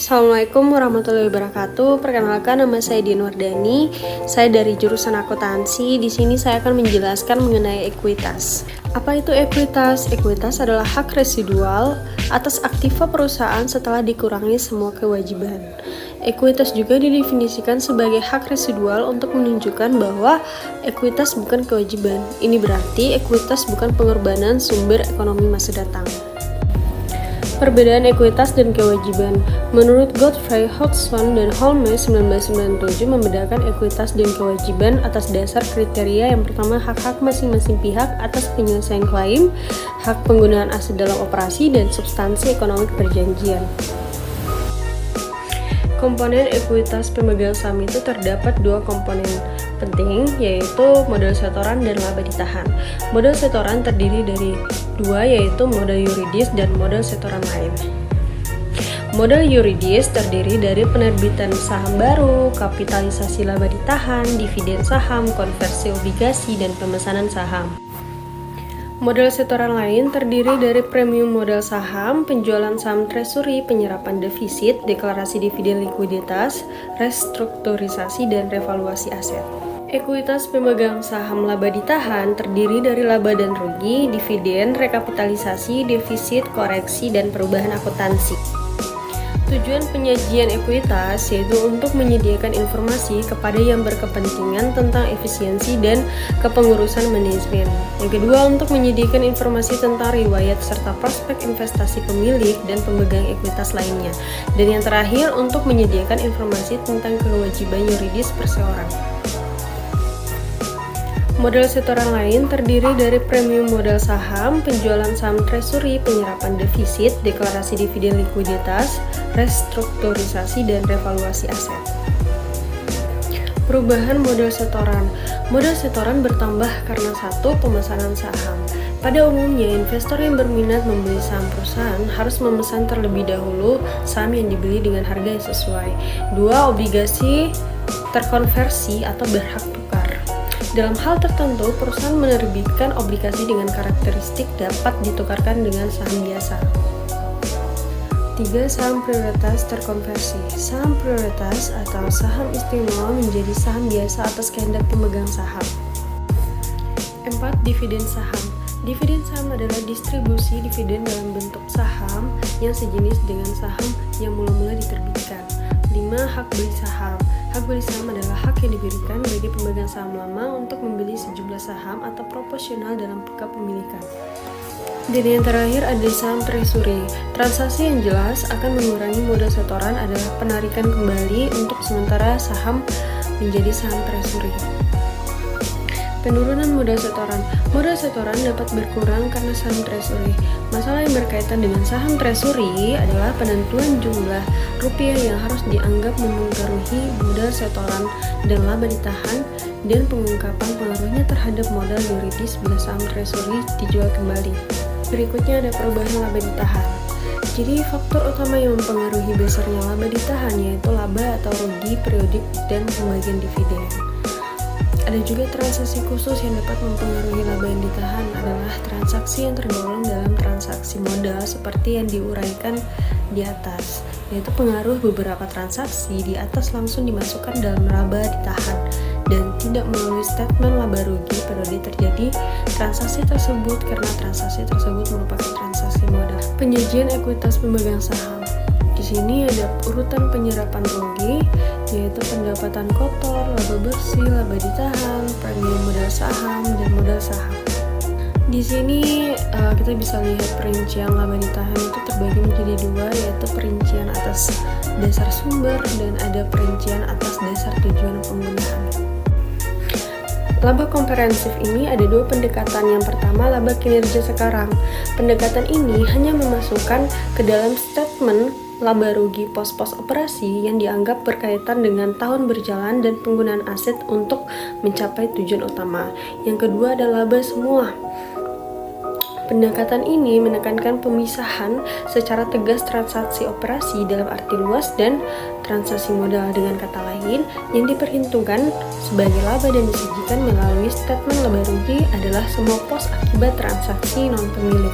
Assalamualaikum warahmatullahi wabarakatuh. Perkenalkan, nama saya Dian Wardani. Saya dari jurusan akuntansi. Di sini saya akan menjelaskan mengenai ekuitas. Apa itu ekuitas? Ekuitas adalah hak residual atas aktiva perusahaan setelah dikurangi semua kewajiban. Ekuitas juga didefinisikan sebagai hak residual untuk menunjukkan bahwa ekuitas bukan kewajiban. Ini berarti ekuitas bukan pengorbanan sumber ekonomi masa datang. Perbedaan ekuitas dan kewajiban. Menurut Godfrey Hodgson dan Holmes 1997 membedakan ekuitas dan kewajiban atas dasar kriteria yang pertama hak-hak masing-masing pihak atas penyelesaian klaim, hak penggunaan aset dalam operasi, dan substansi ekonomi perjanjian. Komponen ekuitas pemegang saham itu terdapat dua komponen penting, yaitu modal setoran dan laba ditahan. Modal setoran terdiri dari dua, yaitu modal yuridis dan modal setoran lain. Modal yuridis terdiri dari penerbitan saham baru, kapitalisasi laba ditahan, dividen saham, konversi obligasi, dan pemesanan saham. Modal setoran lain terdiri dari premium modal saham, penjualan saham treasury, penyerapan defisit, deklarasi dividen likuiditas, restrukturisasi, dan revaluasi aset. Ekuitas pemegang saham laba ditahan terdiri dari laba dan rugi, dividen, rekapitalisasi, defisit, koreksi, dan perubahan akuntansi. Tujuan penyajian ekuitas yaitu untuk menyediakan informasi kepada yang berkepentingan tentang efisiensi dan kepengurusan manajemen. Yang kedua, untuk menyediakan informasi tentang riwayat serta prospek investasi pemilik dan pemegang ekuitas lainnya. Dan yang terakhir, untuk menyediakan informasi tentang kewajiban yuridis perseorangan. Modal setoran lain terdiri dari premium modal saham, penjualan saham treasury, penyerapan defisit, deklarasi dividen likuiditas, restrukturisasi, dan revaluasi aset. Perubahan modal setoran. Modal setoran bertambah karena satu, pemesanan saham. Pada umumnya, investor yang berminat membeli saham perusahaan harus memesan terlebih dahulu saham yang dibeli dengan harga yang sesuai. Dua, obligasi terkonversi atau berhak tukar. Dalam hal tertentu, perusahaan menerbitkan obligasi dengan karakteristik dapat ditukarkan dengan saham biasa. 3. Saham prioritas terkonversi. Saham prioritas atau saham istimewa menjadi saham biasa atas kehendak pemegang saham. 4. Dividen saham. Dividen saham adalah distribusi dividen dalam bentuk saham yang sejenis dengan saham yang mula-mula diterbitkan. 5. Hak beli saham. Hak beli saham adalah hak yang diberikan bagi pemegang saham lama untuk membeli sejumlah saham atau proporsional dalam kepemilikan. Dan yang terakhir ada saham treasury. Transaksi yang jelas akan mengurangi modal setoran adalah penarikan kembali untuk sementara saham menjadi saham treasury. Penurunan modal setoran. Modal setoran dapat berkurang karena saham treasury. Masalah yang berkaitan dengan saham treasury adalah penentuan jumlah rupiah yang harus dianggap mempengaruhi modal setoran dan laba ditahan, dan pengungkapan pengaruhnya terhadap modal yuridis bila saham treasury dijual kembali. Berikutnya ada perubahan laba ditahan. Jadi faktor utama yang mempengaruhi besarnya laba ditahan yaitu laba atau rugi periodik dan pembagian dividen. Ada juga transaksi khusus yang dapat mempengaruhi laba yang ditahan adalah transaksi yang tergolong dalam transaksi modal seperti yang diuraikan di atas, yaitu pengaruh beberapa transaksi di atas langsung dimasukkan dalam laba ditahan dan tidak melalui statement laba rugi periode terjadi transaksi tersebut karena transaksi tersebut merupakan transaksi modal. Penyajian ekuitas pemegang saham. Di sini ada urutan penyerapan rugi, yaitu pendapatan kotor, laba bersih, laba ditahan, premium modal saham, dan modal saham. Di sini kita bisa lihat perincian laba ditahan itu terbagi menjadi dua, yaitu perincian atas dasar sumber dan ada perincian atas dasar tujuan penggunaan. Laba komprehensif ini ada dua pendekatan. Yang pertama, laba kinerja sekarang. Pendekatan ini hanya memasukkan ke dalam statement laba rugi pos-pos operasi yang dianggap berkaitan dengan tahun berjalan dan penggunaan aset untuk mencapai tujuan utama. Yang kedua adalah laba semua. Pendekatan ini menekankan pemisahan secara tegas transaksi operasi dalam arti luas dan transaksi modal. Dengan kata lain, yang diperhitungkan sebagai laba dan disajikan melalui statement laba rugi adalah semua pos akibat transaksi non-pemilik.